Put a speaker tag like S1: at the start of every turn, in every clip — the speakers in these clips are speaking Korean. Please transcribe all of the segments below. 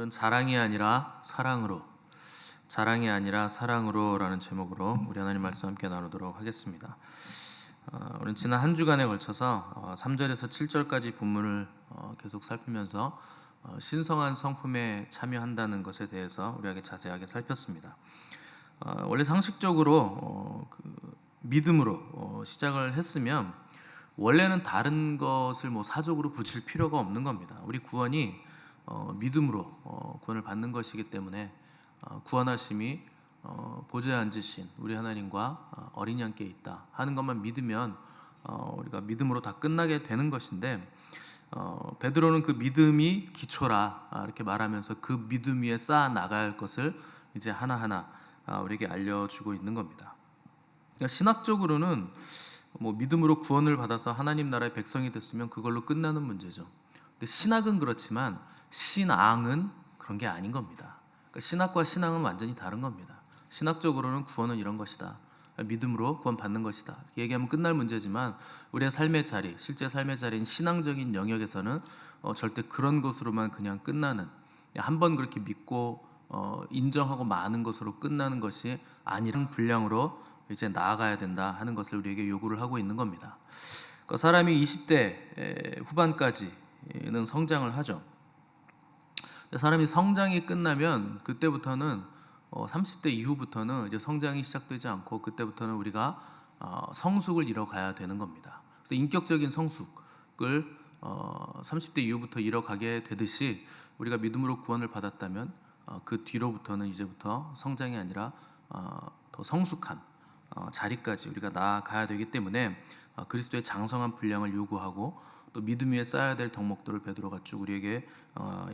S1: 오늘은 자랑이 아니라 사랑으로, 자랑이 아니라 사랑으로라는 제목으로 우리 하나님 말씀 함께 나누도록 하겠습니다. 우리는 지난 한 주간에 걸쳐서 3절에서 7절까지 본문을 계속 살피면서 신성한 성품에 참여한다는 것에 대해서 우리에게 자세하게 살폈습니다. 원래 상식적으로 믿음으로 시작을 했으면 원래는 다른 것을 사적으로 붙일 필요가 없는 겁니다. 우리 구원이 믿음으로 구원을 받는 것이기 때문에 구원하심이 보좌에 앉으신 우리 하나님과 어린 양께 있다 하는 것만 믿으면 우리가 믿음으로 다 끝나게 되는 것인데, 베드로는 그 믿음이 기초라 이렇게 말하면서 그 믿음 위에 쌓아 나가야 할 것을 이제 하나하나 우리에게 알려주고 있는 겁니다. 그러니까 신학적으로는 믿음으로 구원을 받아서 하나님 나라의 백성이 됐으면 그걸로 끝나는 문제죠. 근데 신학은 그렇지만 신앙은 그런 게 아닌 겁니다. 그러니까 신학과 신앙은 완전히 다른 겁니다. 신학적으로는 구원은 이런 것이다, 믿음으로 구원 받는 것이다 얘기하면 끝날 문제지만, 우리의 삶의 자리, 실제 삶의 자리인 신앙적인 영역에서는 절대 그런 것으로만 그냥 끝나는, 한번 그렇게 믿고 인정하고 마는 것으로 끝나는 것이 아니라 분량으로 이제 나아가야 된다 하는 것을 우리에게 요구를 하고 있는 겁니다. 그러니까 사람이 20대 후반까지는 성장을 하죠. 사람이 성장이 끝나면 그때부터는 30대 이후부터는 이제 성장이 시작되지 않고, 그때부터는 우리가 성숙을 이뤄가야 되는 겁니다. 그래서 인격적인 성숙을 30대 이후부터 이뤄가게 되듯이, 우리가 믿음으로 구원을 받았다면 그 뒤로부터는 이제부터 성장이 아니라 더 성숙한 자리까지 우리가 나아가야 되기 때문에 그리스도의 장성한 분량을 요구하고, 또 믿음 위에 쌓아야 될 덕목들을 베드로가 쭉 우리에게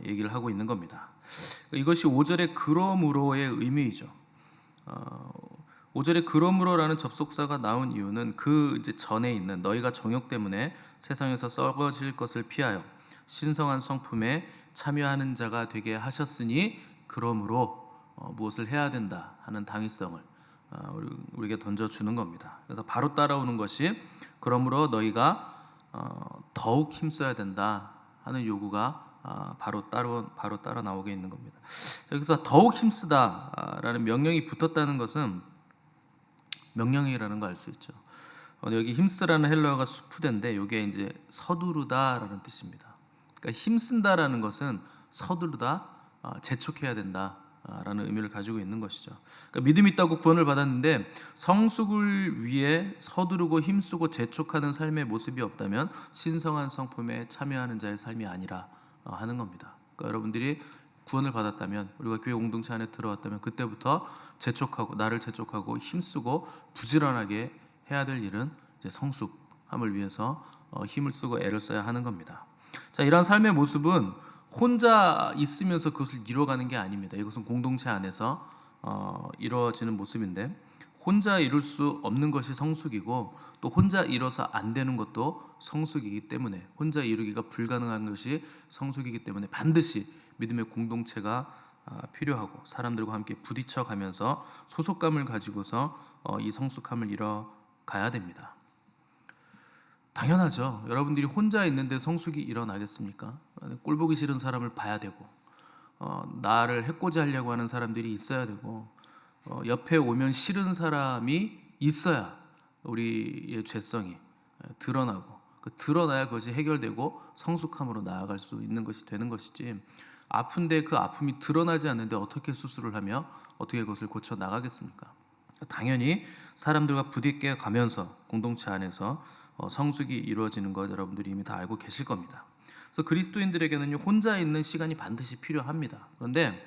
S1: 얘기를 하고 있는 겁니다. 이것이 5절의 그러므로의 의미이죠. 5절의 그러므로라는 접속사가 나온 이유는 그 이제 전에 있는 너희가 정욕 때문에 세상에서 썩어질 것을 피하여 신성한 성품에 참여하는 자가 되게 하셨으니, 그러므로 무엇을 해야 된다 하는 당위성을 우리에게 던져주는 겁니다. 그래서 바로 따라오는 것이, 그러므로 너희가 더욱 힘써야 된다 하는 요구가 바로 따라 나오게 있는 겁니다. 여기서 더욱 힘쓰다라는 명령이 붙었다는 것은 명령이라는 걸 알 수 있죠. 여기 힘쓰라는 헬라어가 수프데인데, 이게 이제 서두르다라는 뜻입니다. 그러니까 힘쓴다라는 것은 서두르다, 재촉해야 된다 라는 의미를 가지고 있는 것이죠. 그러니까 믿음이 있다고 구원을 받았는데 성숙을 위해 서두르고 힘쓰고 재촉하는 삶의 모습이 없다면 신성한 성품에 참여하는 자의 삶이 아니라 하는 겁니다. 그러니까 여러분들이 구원을 받았다면, 우리가 교회 공동체 안에 들어왔다면, 그때부터 재촉하고 나를 재촉하고 힘쓰고 부지런하게 해야 될 일은 이제 성숙함을 위해서 힘을 쓰고 애를 써야 하는 겁니다. 자, 이런 삶의 모습은 혼자 있으면서 그것을 이뤄가는 게 아닙니다. 이것은 공동체 안에서 이루어지는 모습인데, 혼자 이룰 수 없는 것이 성숙이고, 또 혼자 이뤄서 안 되는 것도 성숙이기 때문에, 혼자 이루기가 불가능한 것이 성숙이기 때문에 반드시 믿음의 공동체가 필요하고, 사람들과 함께 부딪혀 가면서 소속감을 가지고서 이 성숙함을 이뤄가야 됩니다. 당연하죠. 여러분들이 혼자 있는데 성숙이 일어나겠습니까? 꼴보기 싫은 사람을 봐야 되고, 나를 해코지 하려고 하는 사람들이 있어야 되고, 옆에 오면 싫은 사람이 있어야 우리의 죄성이 드러나고, 드러나야 그것이 해결되고 성숙함으로 나아갈 수 있는 것이 되는 것이지, 아픈데 그 아픔이 드러나지 않는데 어떻게 수술을 하며 어떻게 그것을 고쳐 나가겠습니까? 당연히 사람들과 부딪혀 가면서 공동체 안에서 성숙이 이루어지는 것 여러분들이 이미 다 알고 계실 겁니다. 그래서 그리스도인들에게는 혼자 있는 시간이 반드시 필요합니다. 그런데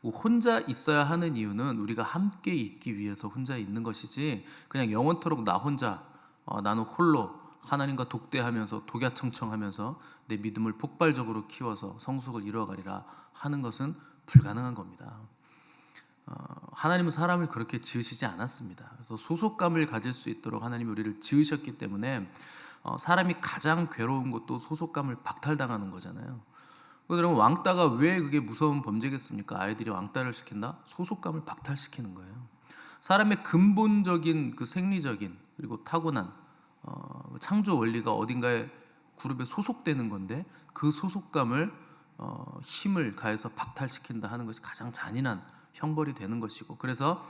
S1: 혼자 있어야 하는 이유는 우리가 함께 있기 위해서 혼자 있는 것이지, 그냥 영원토록 나 혼자 나는 홀로 하나님과 독대하면서 독야청청하면서 내 믿음을 폭발적으로 키워서 성숙을 이루어가리라 하는 것은 불가능한 겁니다. 하나님은 사람을 그렇게 지으시지 않았습니다. 그래서 소속감을 가질 수 있도록 하나님이 우리를 지으셨기 때문에, 사람이 가장 괴로운 것도 소속감을 박탈당하는 거잖아요. 그러면 왕따가 왜 그게 무서운 범죄겠습니까? 아이들이 왕따를 시킨다? 소속감을 박탈시키는 거예요. 사람의 근본적인 그 생리적인 그리고 타고난 창조 원리가 어딘가에 그룹에 소속되는 건데, 그 소속감을 힘을 가해서 박탈시킨다 하는 것이 가장 잔인한 형벌이 되는 것이고, 그래서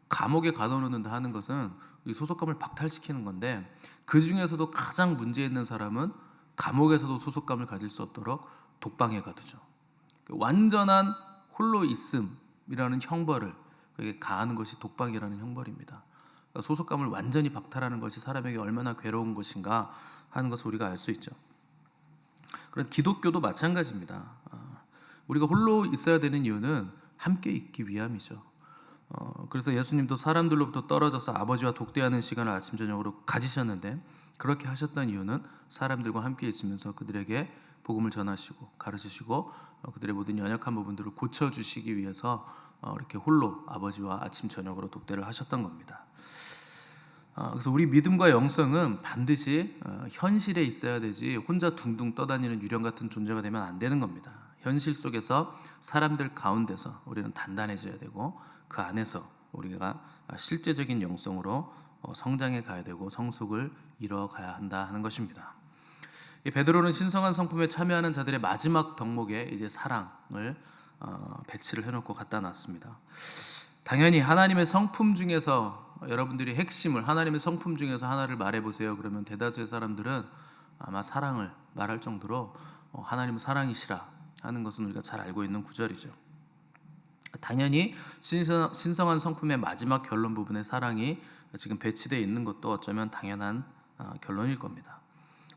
S1: 감옥에 가둬놓는다 하는 것은 이 소속감을 박탈시키는 건데, 그 중에서도 가장 문제 있는 사람은 감옥에서도 소속감을 가질 수 없도록 독방에 가두죠. 완전한 홀로 있음이라는 형벌을 그에게 가하는 것이 독방이라는 형벌입니다. 그러니까 소속감을 완전히 박탈하는 것이 사람에게 얼마나 괴로운 것인가 하는 것을 우리가 알 수 있죠. 그런 기독교도 마찬가지입니다. 우리가 홀로 있어야 되는 이유는 함께 있기 위함이죠. 그래서 예수님도 사람들로부터 떨어져서 아버지와 독대하는 시간을 아침 저녁으로 가지셨는데, 그렇게 하셨던 이유는 사람들과 함께 있으면서 그들에게 복음을 전하시고 가르치시고 그들의 모든 연약한 부분들을 고쳐주시기 위해서 이렇게 홀로 아버지와 아침 저녁으로 독대를 하셨던 겁니다. 그래서 우리 믿음과 영성은 반드시 현실에 있어야 되지 혼자 둥둥 떠다니는 유령 같은 존재가 되면 안 되는 겁니다. 현실 속에서 사람들 가운데서 우리는 단단해져야 되고, 그 안에서 우리가 실제적인 영성으로 성장해 가야 되고 성숙을 이뤄가야 한다 하는 것입니다. 베드로는 신성한 성품에 참여하는 자들의 마지막 덕목에 이제 사랑을 배치를 해놓고 갖다 놨습니다. 당연히 하나님의 성품 중에서 여러분들이 핵심을, 하나님의 성품 중에서 하나를 말해보세요. 그러면 대다수의 사람들은 아마 사랑을 말할 정도로 하나님은 사랑이시라 하는 것은 우리가 잘 알고 있는 구절이죠. 당연히 신성한 성품의 마지막 결론 부분에 사랑이 지금 배치되어 있는 것도 어쩌면 당연한 결론일 겁니다.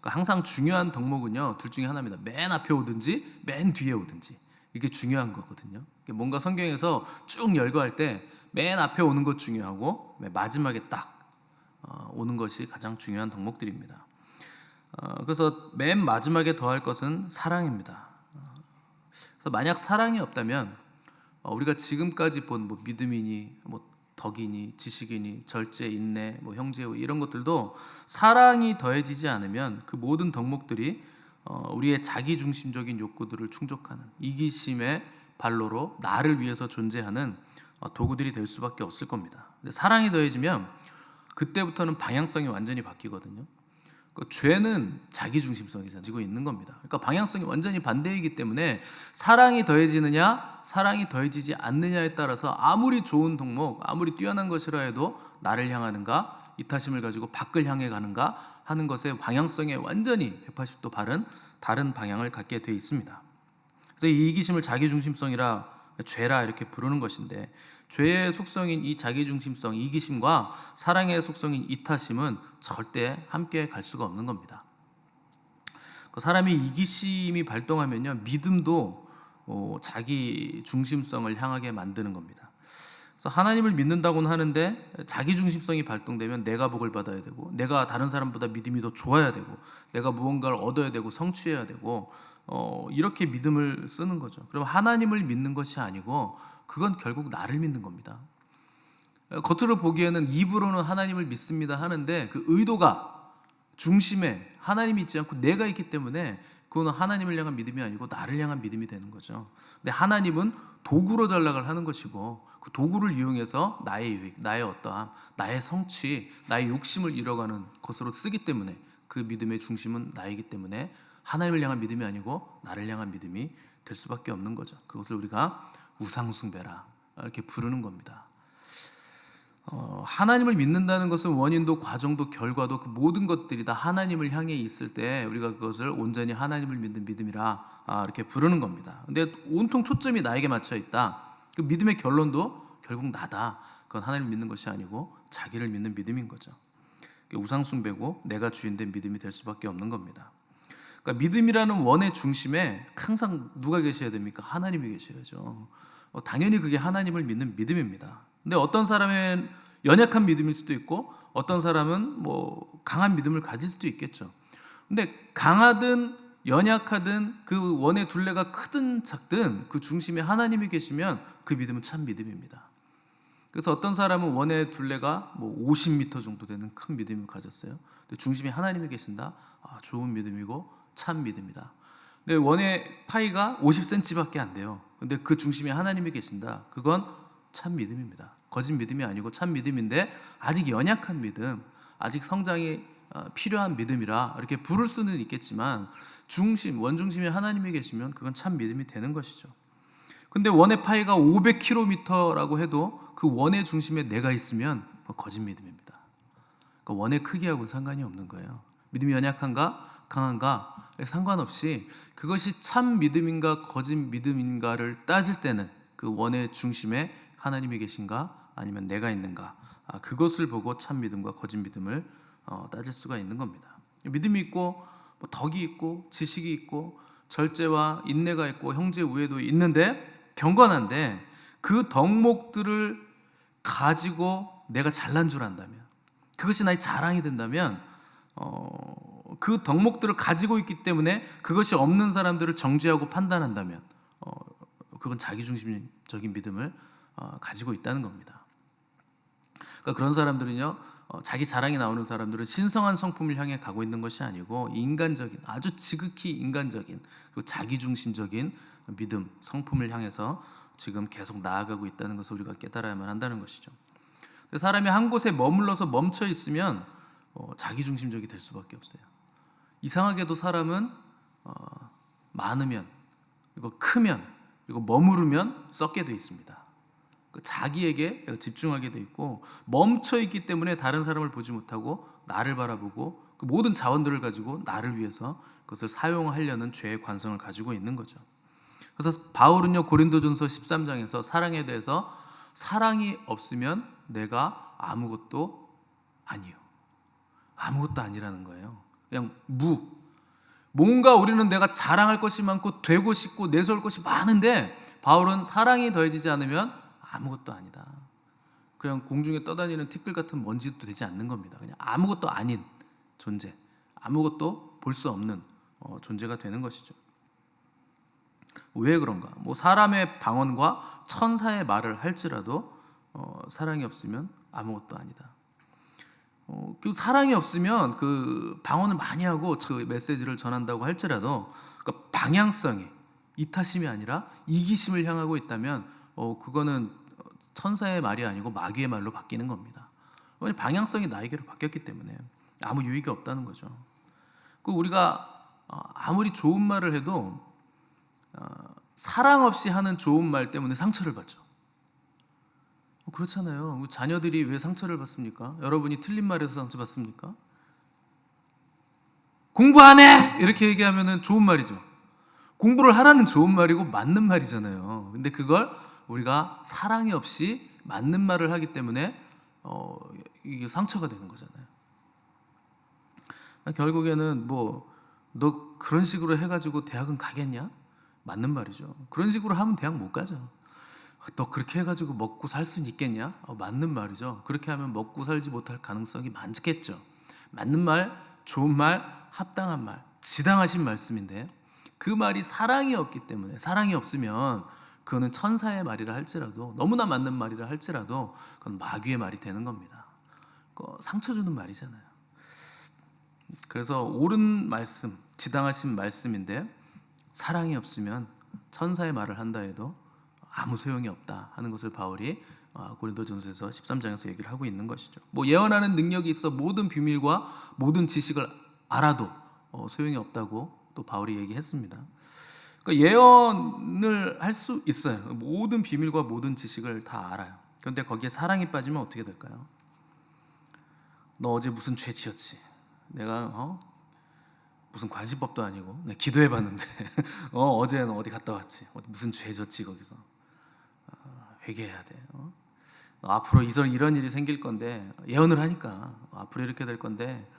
S1: 그러니까 항상 중요한 덕목은요, 둘 중에 하나입니다. 맨 앞에 오든지 맨 뒤에 오든지, 이게 중요한 거거든요. 뭔가 성경에서 쭉 열거할 때 맨 앞에 오는 것 중요하고 마지막에 딱 오는 것이 가장 중요한 덕목들입니다. 그래서 맨 마지막에 더할 것은 사랑입니다. 그래서 만약 사랑이 없다면 우리가 지금까지 본 믿음이니 덕이니 지식이니 절제, 인내, 형제의 이런 것들도 사랑이 더해지지 않으면 그 모든 덕목들이 우리의 자기중심적인 욕구들을 충족하는 이기심의 발로로 나를 위해서 존재하는 도구들이 될 수밖에 없을 겁니다. 근데 사랑이 더해지면 그때부터는 방향성이 완전히 바뀌거든요. 죄는 자기중심성이 가지고 있는 겁니다. 그러니까 방향성이 완전히 반대이기 때문에 사랑이 더해지느냐 사랑이 더해지지 않느냐에 따라서 아무리 좋은 덕목, 아무리 뛰어난 것이라 해도 나를 향하는가, 이타심을 가지고 밖을 향해 가는가 하는 것의 방향성에 완전히 180도 다른 방향을 갖게 돼 있습니다. 그래서 이 이기심을 자기중심성이라, 죄라 이렇게 부르는 것인데, 죄의 속성인 이 자기중심성, 이기심과 사랑의 속성인 이타심은 절대 함께 갈 수가 없는 겁니다. 사람이 이기심이 발동하면요, 믿음도 자기중심성을 향하게 만드는 겁니다. 그래서 하나님을 믿는다고는 하는데 자기중심성이 발동되면 내가 복을 받아야 되고, 내가 다른 사람보다 믿음이 더 좋아야 되고, 내가 무언가를 얻어야 되고 성취해야 되고, 이렇게 믿음을 쓰는 거죠. 그럼 하나님을 믿는 것이 아니고 그건 결국 나를 믿는 겁니다. 겉으로 보기에는 입으로는 하나님을 믿습니다 하는데 그 의도가 중심에 하나님이 있지 않고 내가 있기 때문에 그거는 하나님을 향한 믿음이 아니고 나를 향한 믿음이 되는 거죠. 근데 하나님은 도구로 전락을 하는 것이고, 그 도구를 이용해서 나의 유익, 나의 어떠함, 나의 성취, 나의 욕심을 이뤄가는 것으로 쓰기 때문에 그 믿음의 중심은 나이기 때문에 하나님을 향한 믿음이 아니고 나를 향한 믿음이 될 수밖에 없는 거죠. 그것을 우리가 우상숭배라 이렇게 부르는 겁니다. 하나님을 믿는다는 것은 원인도 과정도 결과도 그 모든 것들이 다 하나님을 향해 있을 때 우리가 그것을 온전히 하나님을 믿는 믿음이라 이렇게 부르는 겁니다. 근데 온통 초점이 나에게 맞춰 있다. 그 믿음의 결론도 결국 나다. 그건 하나님을 믿는 것이 아니고 자기를 믿는 믿음인 거죠. 우상숭배고 내가 주인된 믿음이 될 수밖에 없는 겁니다. 그러니까 믿음이라는 원의 중심에 항상 누가 계셔야 됩니까? 하나님이 계셔야죠. 당연히 그게 하나님을 믿는 믿음입니다. 근데 어떤 사람은 연약한 믿음일 수도 있고 어떤 사람은 강한 믿음을 가질 수도 있겠죠. 근데 강하든 연약하든 그 원의 둘레가 크든 작든 그 중심에 하나님이 계시면 그 믿음은 참 믿음입니다. 그래서 어떤 사람은 원의 둘레가 50m 정도 되는 큰 믿음을 가졌어요. 근데 중심에 하나님이 계신다. 좋은 믿음이고 참 믿음이다. 근데 원의 파이가 50cm밖에 안 돼요. 근데 그 중심에 하나님이 계신다. 그건 참 믿음입니다. 거짓 믿음이 아니고 참 믿음인데 아직 연약한 믿음, 아직 성장이 필요한 믿음이라 이렇게 부를 수는 있겠지만 원중심이 하나님이 계시면 그건 참 믿음이 되는 것이죠. 근데 원의 파이가 500km라고 해도 그 원의 중심에 내가 있으면 거짓 믿음입니다. 그러니까 원의 크기하고는 상관이 없는 거예요. 믿음이 연약한가 강한가 상관없이 그것이 참 믿음인가 거짓 믿음인가를 따질 때는 그 원의 중심에 하나님이 계신가 아니면 내가 있는가, 그것을 보고 참 믿음과 거짓 믿음을 따질 수가 있는 겁니다. 믿음이 있고 덕이 있고 지식이 있고 절제와 인내가 있고 형제 우애도 있는데 경건한데 그 덕목들을 가지고 내가 잘난 줄 안다면, 그것이 나의 자랑이 된다면, 그 덕목들을 가지고 있기 때문에 그것이 없는 사람들을 정죄하고 판단한다면 그건 자기중심적인 믿음을 가지고 있다는 겁니다. 그러니까 그런 사람들은요, 자기 자랑이 나오는 사람들은 신성한 성품을 향해 가고 있는 것이 아니고 인간적인, 아주 지극히 인간적인 그리고 자기중심적인 믿음, 성품을 향해서 지금 계속 나아가고 있다는 것을 우리가 깨달아야만 한다는 것이죠. 사람이 한 곳에 머물러서 멈춰 있으면 자기중심적이 될 수밖에 없어요. 이상하게도 사람은 많으면 그리고 크면 그리고 머무르면 썩게 돼 있습니다. 자기에게 집중하게 돼 있고 멈춰 있기 때문에 다른 사람을 보지 못하고 나를 바라보고 그 모든 자원들을 가지고 나를 위해서 그것을 사용하려는 죄의 관성을 가지고 있는 거죠. 그래서 바울은요, 고린도전서 13장에서 사랑에 대해서 사랑이 없으면 내가 아무것도 아니요, 아무것도 아니라는 거예요. 그냥 뭔가 우리는 내가 자랑할 것이 많고 되고 싶고 내세울 것이 많은데 바울은 사랑이 더해지지 않으면 아무것도 아니다. 그냥 공중에 떠다니는 티끌 같은 먼지도 되지 않는 겁니다. 그냥 아무것도 아닌 존재, 아무것도 볼 수 없는 존재가 되는 것이죠. 왜 그런가? 사람의 방언과 천사의 말을 할지라도 사랑이 없으면 아무것도 아니다. 그 사랑이 없으면 그 방언을 많이 하고 그 메시지를 전한다고 할지라도 그 방향성이 이타심이 아니라 이기심을 향하고 있다면 그거는 천사의 말이 아니고 마귀의 말로 바뀌는 겁니다. 방향성이 나에게로 바뀌었기 때문에 아무 유익이 없다는 거죠. 우리가 아무리 좋은 말을 해도 사랑 없이 하는 좋은 말 때문에 상처를 받죠. 그렇잖아요. 자녀들이 왜 상처를 받습니까? 여러분이 틀린 말에서 상처받습니까? 공부 안 해! 이렇게 얘기하면 좋은 말이죠. 공부를 하라는 좋은 말이고 맞는 말이잖아요. 근데 그걸 우리가 사랑이 없이 맞는 말을 하기 때문에 이게 상처가 되는 거잖아요. 결국에는 너 그런 식으로 해가지고 대학은 가겠냐? 맞는 말이죠. 그런 식으로 하면 대학 못 가죠. 너 그렇게 해가지고 먹고 살 수는 있겠냐? 맞는 말이죠. 그렇게 하면 먹고 살지 못할 가능성이 많겠죠. 맞는 말, 좋은 말, 합당한 말, 지당하신 말씀인데 그 말이 사랑이 없기 때문에, 사랑이 없으면 그거는 천사의 말이라 할지라도, 너무나 맞는 말이라 할지라도 그건 마귀의 말이 되는 겁니다. 상처 주는 말이잖아요. 그래서 옳은 말씀, 지당하신 말씀인데 사랑이 없으면 천사의 말을 한다 해도 아무 소용이 없다 하는 것을 바울이 고린도전서에서 13장에서 얘기를 하고 있는 것이죠. 예언하는 능력이 있어 모든 비밀과 모든 지식을 알아도 소용이 없다고 또 바울이 얘기했습니다. 그러니까 예언을 할 수 있어요. 모든 비밀과 모든 지식을 다 알아요. 그런데 거기에 사랑이 빠지면 어떻게 될까요? 너 어제 무슨 죄 지었지? 내가 무슨 관시법도 아니고 내가 기도해봤는데 어제는 어디 갔다 왔지? 무슨 죄 졌지 거기서? 회개해야 돼. 앞으로 이런 일이 생길 건데 예언을 하니까 앞으로 이렇게 될 건데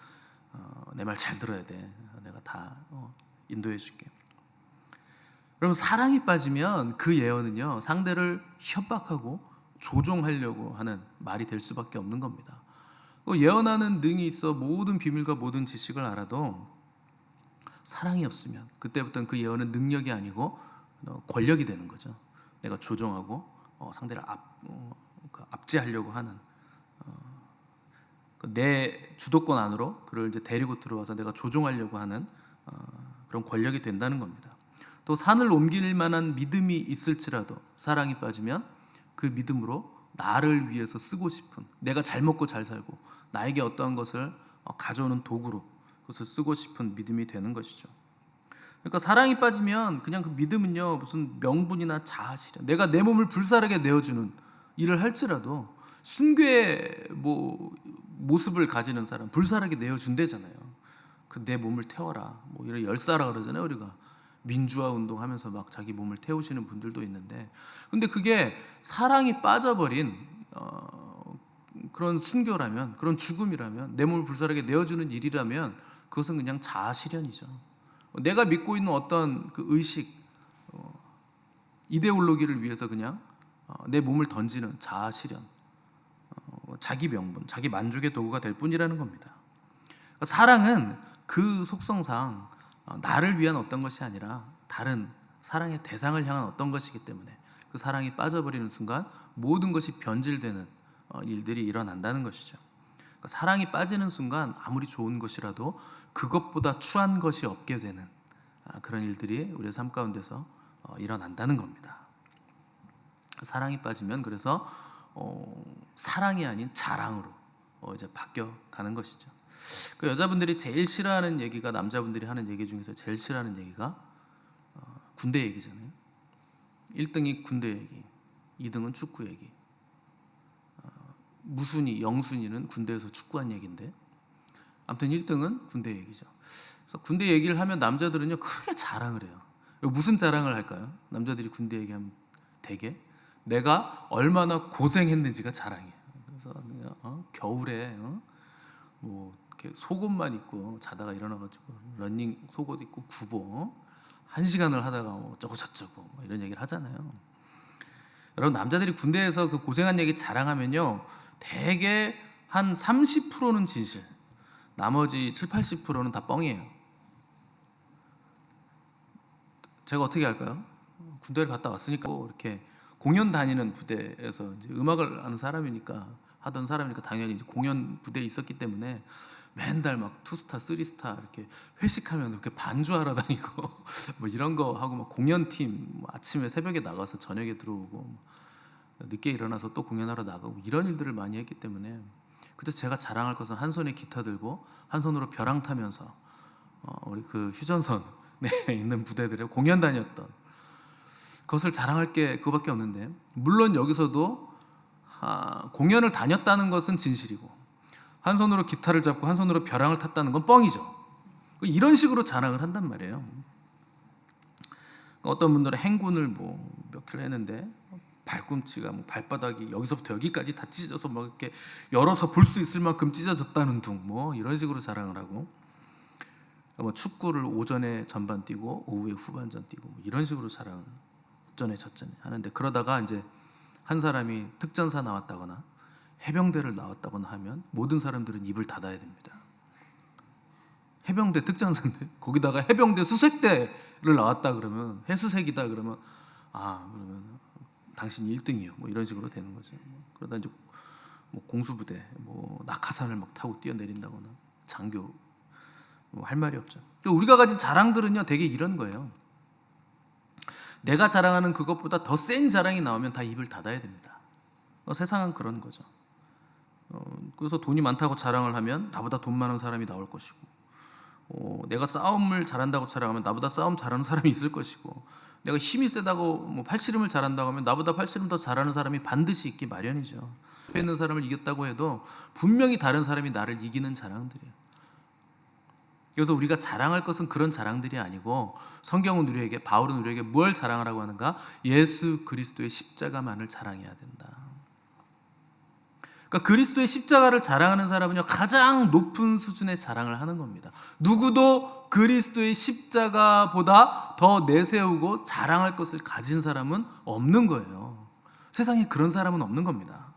S1: 내 말 잘 들어야 돼. 내가 다 인도해 줄게. 여러분, 사랑이 빠지면 그 예언은요, 상대를 협박하고 조종하려고 하는 말이 될 수밖에 없는 겁니다. 예언하는 능이 있어 모든 비밀과 모든 지식을 알아도 사랑이 없으면 그때부터는 그 예언은 능력이 아니고 권력이 되는 거죠. 내가 조종하고 상대를 압제하려고 하는, 내 주도권 안으로 그를 이제 데리고 들어와서 내가 조종하려고 하는 그런 권력이 된다는 겁니다. 또 산을 옮길 만한 믿음이 있을지라도 사랑이 빠지면 그 믿음으로 나를 위해서 쓰고 싶은, 내가 잘 먹고 잘 살고 나에게 어떠한 것을 가져오는 도구로 그것을 쓰고 싶은 믿음이 되는 것이죠. 그러니까 사랑이 빠지면 그냥 그 믿음은요, 무슨 명분이나 자아실현, 내가 내 몸을 불사르게 내어주는 일을 할지라도 순교의 모습을 가지는 사람, 불사르게 내어준대잖아요. 그 내 몸을 태워라, 이런 열사라 그러잖아요. 우리가 민주화 운동하면서 막 자기 몸을 태우시는 분들도 있는데, 근데 그게 사랑이 빠져버린 그런 순교라면, 그런 죽음이라면, 내 몸을 불사르게 내어주는 일이라면 그것은 그냥 자아실현이죠. 내가 믿고 있는 어떤 그 의식, 이데올로기를 위해서 그냥 내 몸을 던지는 자아실현, 자기 명분, 자기 만족의 도구가 될 뿐이라는 겁니다. 사랑은 그 속성상 나를 위한 어떤 것이 아니라 다른 사랑의 대상을 향한 어떤 것이기 때문에 그 사랑이 빠져버리는 순간 모든 것이 변질되는 일들이 일어난다는 것이죠. 사랑이 빠지는 순간 아무리 좋은 것이라도 그것보다 추한 것이 없게 되는 그런 일들이 우리의 삶 가운데서 일어난다는 겁니다. 사랑이 빠지면 그래서 사랑이 아닌 자랑으로 이제 바뀌어 가는 것이죠. 그 여자분들이 제일 싫어하는 얘기가, 남자분들이 하는 얘기 중에서 제일 싫어하는 얘기가 군대 얘기잖아요. 1등이 군대 얘기, 2등은 축구 얘기, 무순이, 영순이는 군대에서 축구한 얘기인데, 아무튼 1등은 군대 얘기죠. 그래서 군대 얘기를 하면 남자들은요 크게 자랑을 해요. 무슨 자랑을 할까요? 남자들이 군대 얘기하면 되게 내가 얼마나 고생했는지가 자랑이에요. 그래서 겨울에 이렇게 속옷만 입고 자다가 일어나가지고 러닝 속옷 입고 구보 1시간을 하다가 어쩌고 저쩌고 이런 얘기를 하잖아요. 여러분, 남자들이 군대에서 그 고생한 얘기 자랑하면요 대개 한 30%는 진실, 나머지 70-80%는 다 뻥이에요. 제가 어떻게 할까요? 군대를 갔다 왔으니까 이렇게 공연 다니는 부대에서 이제 음악을 하는 사람이니까, 하던 사람이니까 당연히 이제 공연 부대에 있었기 때문에 맨날 막 2스타, 3스타 이렇게 회식하면 이렇게 반주하러 다니고 이런 거 하고, 막 공연팀 아침에 새벽에 나가서 저녁에 들어오고 늦게 일어나서 또 공연하러 나가고 이런 일들을 많이 했기 때문에, 그때 제가 자랑할 것은 한 손에 기타 들고 한 손으로 벼랑 타면서 우리 그 휴전선에 있는 부대들에 공연 다녔던 그것을 자랑할 게 그거밖에 없는데, 물론 여기서도 공연을 다녔다는 것은 진실이고 한 손으로 기타를 잡고 한 손으로 벼랑을 탔다는 건 뻥이죠. 이런 식으로 자랑을 한단 말이에요. 어떤 분들은 행군을 몇 킬로 했는데 발꿈치가 발바닥이 여기서부터 여기까지 다 찢어서 이렇게 열어서 볼 수 있을 만큼 찢어졌다는 둥, 이런 식으로 자랑을 하고, 축구를 오전에 전반 뛰고 오후에 후반전 뛰고 이런 식으로 자랑을 어쩌네 저쩌네 하는데, 그러다가 이제 한 사람이 특전사 나왔다거나 해병대를 나왔다거나 하면 모든 사람들은 입을 닫아야 됩니다. 해병대 특전사인데 거기다가 해병대 수색대를 나왔다 그러면, 해수색이다 그러면 그러면 당신이 1등이요 이런 식으로 되는 거죠. 그러다 이제 공수부대 낙하산을 막 타고 뛰어내린다거나 장교 할 말이 없죠. 우리가 가진 자랑들은요 되게 이런 거예요. 내가 자랑하는 그것보다 더 센 자랑이 나오면 다 입을 닫아야 됩니다. 세상은 그런 거죠. 그래서 돈이 많다고 자랑을 하면 나보다 돈 많은 사람이 나올 것이고, 내가 싸움을 잘한다고 자랑하면 나보다 싸움 잘하는 사람이 있을 것이고, 내가 힘이 세다고 팔씨름을 잘한다고 하면 나보다 팔씨름 더 잘하는 사람이 반드시 있기 마련이죠. 옆에 있는 사람을 이겼다고 해도 분명히 다른 사람이 나를 이기는 자랑들이에요. 그래서 우리가 자랑할 것은 그런 자랑들이 아니고, 성경은 우리에게, 바울은 우리에게 뭘 자랑하라고 하는가? 예수 그리스도의 십자가만을 자랑해야 된다. 그러니까 그리스도의 십자가를 자랑하는 사람은요 가장 높은 수준의 자랑을 하는 겁니다. 누구도 그리스도의 십자가보다 더 내세우고 자랑할 것을 가진 사람은 없는 거예요. 세상에 그런 사람은 없는 겁니다.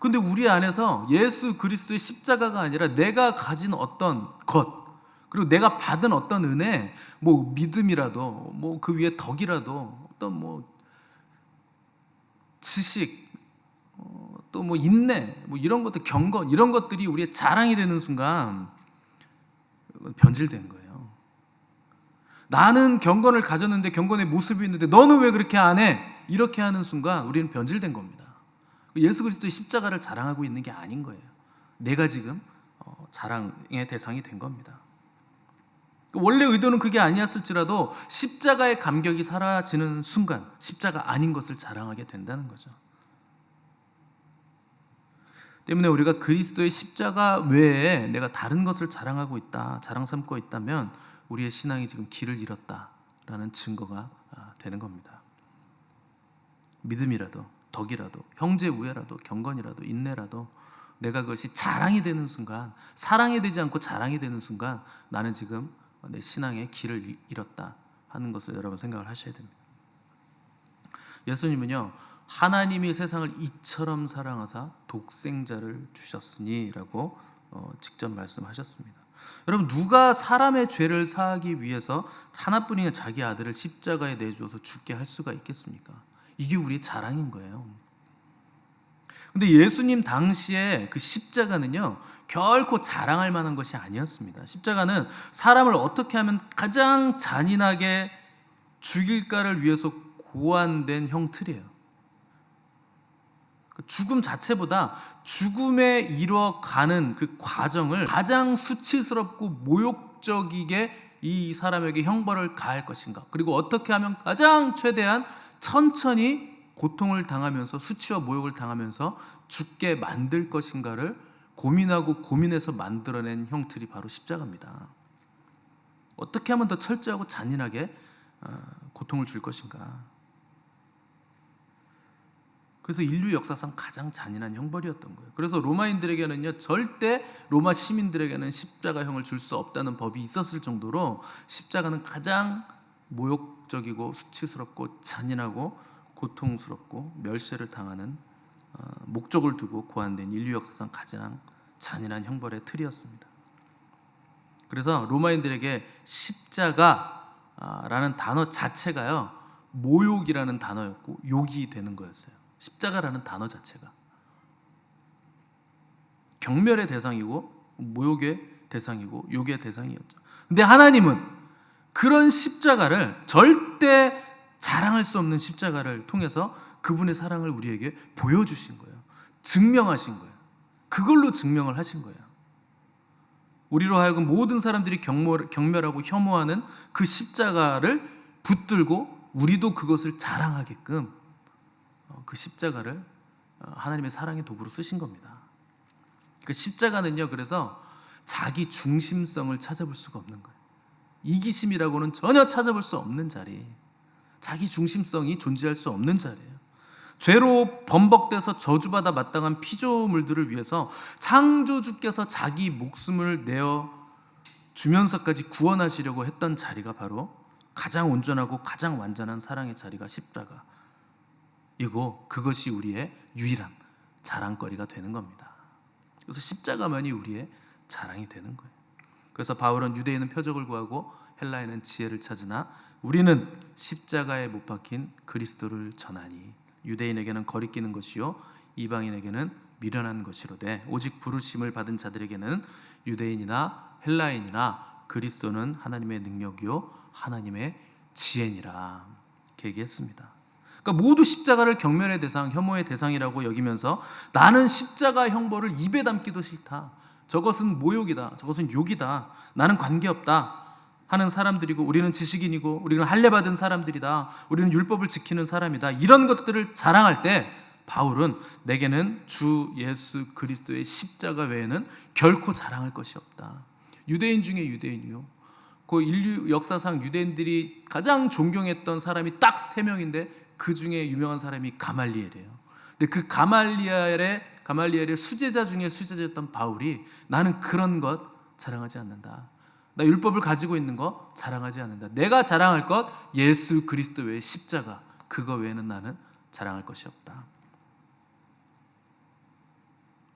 S1: 근데 우리 안에서 예수 그리스도의 십자가가 아니라 내가 가진 어떤 것, 그리고 내가 받은 어떤 은혜, 믿음이라도 그 위에 덕이라도 어떤 지식, 또 인내, 이런 것들, 경건, 이런 것들이 우리의 자랑이 되는 순간 변질된 거예요. 나는 경건을 가졌는데, 경건의 모습이 있는데 너는 왜 그렇게 안 해? 이렇게 하는 순간 우리는 변질된 겁니다. 예수 그리스도의 십자가를 자랑하고 있는 게 아닌 거예요. 내가 지금 자랑의 대상이 된 겁니다. 원래 의도는 그게 아니었을지라도 십자가의 감격이 사라지는 순간 십자가 아닌 것을 자랑하게 된다는 거죠. 때문에 우리가 그리스도의 십자가 외에 내가 다른 것을 자랑하고 있다, 자랑 삼고 있다면 우리의 신앙이 지금 길을 잃었다라는 증거가 되는 겁니다. 믿음이라도 덕이라도 형제 우애라도 경건이라도 인내라도 내가 그것이 자랑이 되는 순간, 사랑이 되지 않고 자랑이 되는 순간 나는 지금 내 신앙의 길을 잃었다 하는 것을 여러분 생각을 하셔야 됩니다. 예수님은요, 하나님이 세상을 이처럼 사랑하사 독생자를 주셨으니 라고 직접 말씀하셨습니다. 여러분, 누가 사람의 죄를 사하기 위해서 하나뿐인 자기 아들을 십자가에 내주어서 죽게 할 수가 있겠습니까? 이게 우리의 자랑인 거예요. 근데 예수님 당시에 그 십자가는요, 결코 자랑할 만한 것이 아니었습니다. 십자가는 사람을 어떻게 하면 가장 잔인하게 죽일까를 위해서 고안된 형틀이에요. 죽음 자체보다 죽음에 이뤄가는 그 과정을 가장 수치스럽고 모욕적이게 이 사람에게 형벌을 가할 것인가, 그리고 어떻게 하면 가장 최대한 천천히 고통을 당하면서 수치와 모욕을 당하면서 죽게 만들 것인가를 고민하고 고민해서 만들어낸 형틀이 바로 십자가입니다. 어떻게 하면 더 철저하고 잔인하게 고통을 줄 것인가. 그래서 인류 역사상 가장 잔인한 형벌이었던 거예요. 그래서 로마인들에게는요, 절대 로마 시민들에게는 십자가형을 줄 수 없다는 법이 있었을 정도로 십자가는 가장 모욕적이고 수치스럽고 잔인하고 고통스럽고 멸시를 당하는 목적을 두고 고안된 인류 역사상 가장 잔인한 형벌의 틀이었습니다. 그래서 로마인들에게 십자가라는 단어 자체가요, 모욕이라는 단어였고 욕이 되는 거였어요. 십자가라는 단어 자체가 경멸의 대상이고 모욕의 대상이고 욕의 대상이었죠. 근데 하나님은 그런 십자가를, 절대 자랑할 수 없는 십자가를 통해서 그분의 사랑을 우리에게 보여주신 거예요. 증명하신 거예요. 그걸로 증명을 하신 거예요. 우리로 하여금 모든 사람들이 경멸하고 혐오하는 그 십자가를 붙들고 우리도 그것을 자랑하게끔 그 십자가를 하나님의 사랑의 도구로 쓰신 겁니다. 그 십자가는요, 그래서 자기 중심성을 찾아볼 수가 없는 거예요. 이기심이라고는 전혀 찾아볼 수 없는 자리, 자기 중심성이 존재할 수 없는 자리예요. 죄로 범벅돼서 저주받아 마땅한 피조물들을 위해서 창조주께서 자기 목숨을 내어 주면서까지 구원하시려고 했던 자리가 바로 가장 온전하고 가장 완전한 사랑의 자리가 십자가 이고, 그것이 우리의 유일한 자랑거리가 되는 겁니다. 그래서 십자가만이 우리의 자랑이 되는 거예요. 그래서 바울은 유대인은 표적을 구하고 헬라인은 지혜를 찾으나 우리는 십자가에 못 박힌 그리스도를 전하니 유대인에게는 거리끼는 것이요 이방인에게는 미련한 것이로되 오직 부르심을 받은 자들에게는 유대인이나 헬라인이나 그리스도는 하나님의 능력이요 하나님의 지혜니라 이렇게 얘기했습니다. 그러니까 모두 십자가를 경멸의 대상, 혐오의 대상이라고 여기면서 나는 십자가 형벌을 입에 담기도 싫다, 저것은 모욕이다, 저것은 욕이다, 나는 관계없다 하는 사람들이고, 우리는 지식인이고 우리는 할례받은 사람들이다, 우리는 율법을 지키는 사람이다, 이런 것들을 자랑할 때 바울은 내게는 주 예수 그리스도의 십자가 외에는 결코 자랑할 것이 없다. 유대인 중에 유대인이요, 그 인류 역사상 유대인들이 가장 존경했던 사람이 딱 3명인데 그 중에 유명한 사람이 가말리엘이에요. 근데 그 가말리엘의 수제자 중에 수제자였던 바울이 나는 그런 것 자랑하지 않는다, 나 율법을 가지고 있는 거 자랑하지 않는다, 내가 자랑할 것 예수 그리스도 외의 십자가, 그거 외에는 나는 자랑할 것이 없다.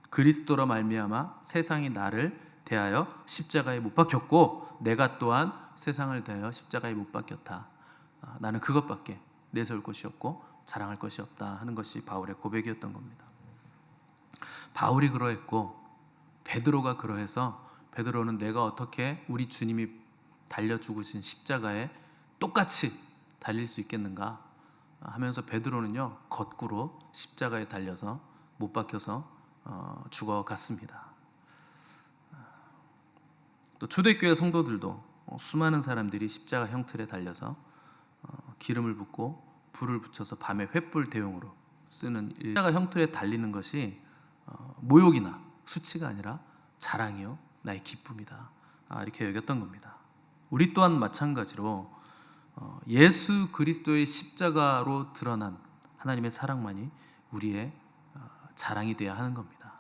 S1: 그리스도로 말미암아 세상이 나를 대하여 십자가에 못 박혔고 내가 또한 세상을 대하여 십자가에 못 박혔다. 나는 그것밖에 내세울 것이 없고 자랑할 것이 없다 하는 것이 바울의 고백이었던 겁니다. 바울이 그러했고 베드로가 그러해서 베드로는 내가 어떻게 우리 주님이 달려 죽으신 십자가에 똑같이 달릴 수 있겠는가 하면서 베드로는요 거꾸로 십자가에 달려서 못 박혀서 죽어갔습니다. 또 초대교회 성도들도 수많은 사람들이 십자가 형틀에 달려서 기름을 붓고 불을 붙여서 밤에 횃불 대용으로 쓰는 십자가 형틀에 달리는 것이 모욕이나 수치가 아니라 자랑이요 나의 기쁨이다, 이렇게 여겼던 겁니다. 우리 또한 마찬가지로 예수 그리스도의 십자가로 드러난 하나님의 사랑만이 우리의 자랑이 되어야 하는 겁니다.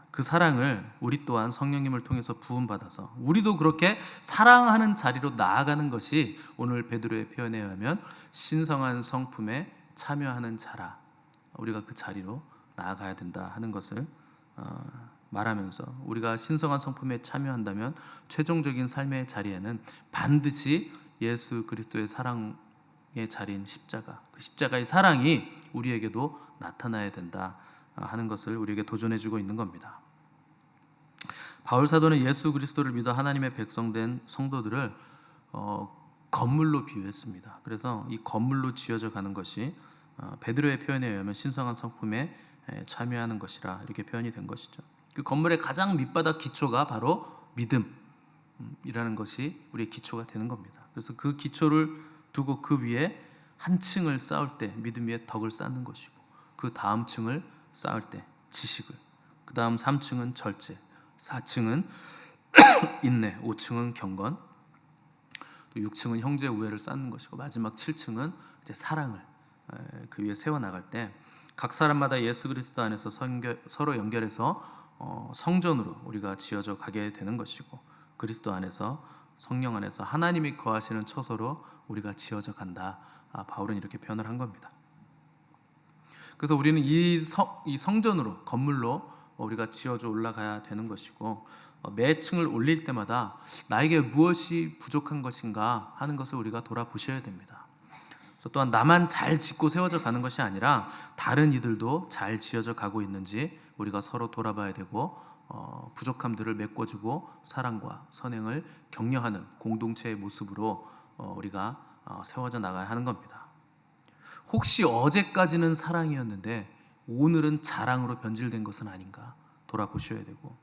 S1: 그 사랑을 우리 또한 성령님을 통해서 부음받아서 우리도 그렇게 사랑하는 자리로 나아가는 것이 오늘 베드로의 표현에 의하면 신성한 성품에 참여하는 자라, 우리가 그 자리로 나아가야 된다 하는 것을 말하면서, 우리가 신성한 성품에 참여한다면 최종적인 삶의 자리에는 반드시 예수 그리스도의 사랑의 자리인 십자가, 그 십자가의 사랑이 우리에게도 나타나야 된다 하는 것을 우리에게 도전해주고 있는 겁니다. 바울 사도는 예수 그리스도를 믿어 하나님의 백성된 성도들을 건물로 비유했습니다. 그래서 이 건물로 지어져 가는 것이 베드로의 표현에 의하면 신성한 성품에 참여하는 것이라 이렇게 표현이 된 것이죠. 그 건물의 가장 밑바닥 기초가 바로 믿음이라는 것이 우리의 기초가 되는 겁니다. 그래서 그 기초를 두고 그 위에 한 층을 쌓을 때 믿음 위에 덕을 쌓는 것이고, 그 다음 층을 쌓을 때 지식을, 그 다음 3층은 절제, 4층은 인내, 5층은 경건, 또 6층은 형제 우애를 쌓는 것이고, 마지막 7층은 이제 사랑을 그 위에 세워 나갈 때 각 사람마다 예수 그리스도 안에서 서로 연결해서 성전으로 우리가 지어져 가게 되는 것이고, 그리스도 안에서 성령 안에서 하나님이 거하시는 처소로 우리가 지어져 간다. 바울은 이렇게 표현을 한 겁니다. 그래서 우리는 이 성전으로, 건물로 우리가 지어져 올라가야 되는 것이고, 매 층을 올릴 때마다 나에게 무엇이 부족한 것인가 하는 것을 우리가 돌아보셔야 됩니다. 그래서 또한 나만 잘 짓고 세워져 가는 것이 아니라 다른 이들도 잘 지어져 가고 있는지 우리가 서로 돌아봐야 되고, 부족함들을 메꿔주고 사랑과 선행을 격려하는 공동체의 모습으로 우리가 세워져 나가야 하는 겁니다. 혹시 어제까지는 사랑이었는데 오늘은 자랑으로 변질된 것은 아닌가 돌아보셔야 되고,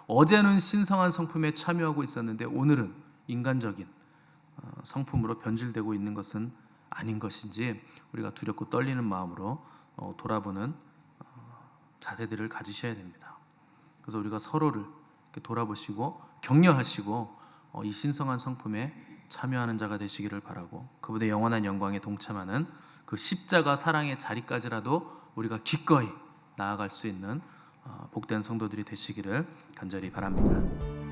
S1: 어제는 신성한 성품에 참여하고 있었는데 오늘은 인간적인 성품으로 변질되고 있는 것은 아닌 것인지 우리가 두렵고 떨리는 마음으로 돌아보는 자세들을 가지셔야 됩니다. 그래서 우리가 서로를 이렇게 돌아보시고 격려하시고 이 신성한 성품에 참여하는 자가 되시기를 바라고, 그분의 영원한 영광에 동참하는 그 십자가 사랑의 자리까지라도 우리가 기꺼이 나아갈 수 있는 복된 성도들이 되시기를 간절히 바랍니다.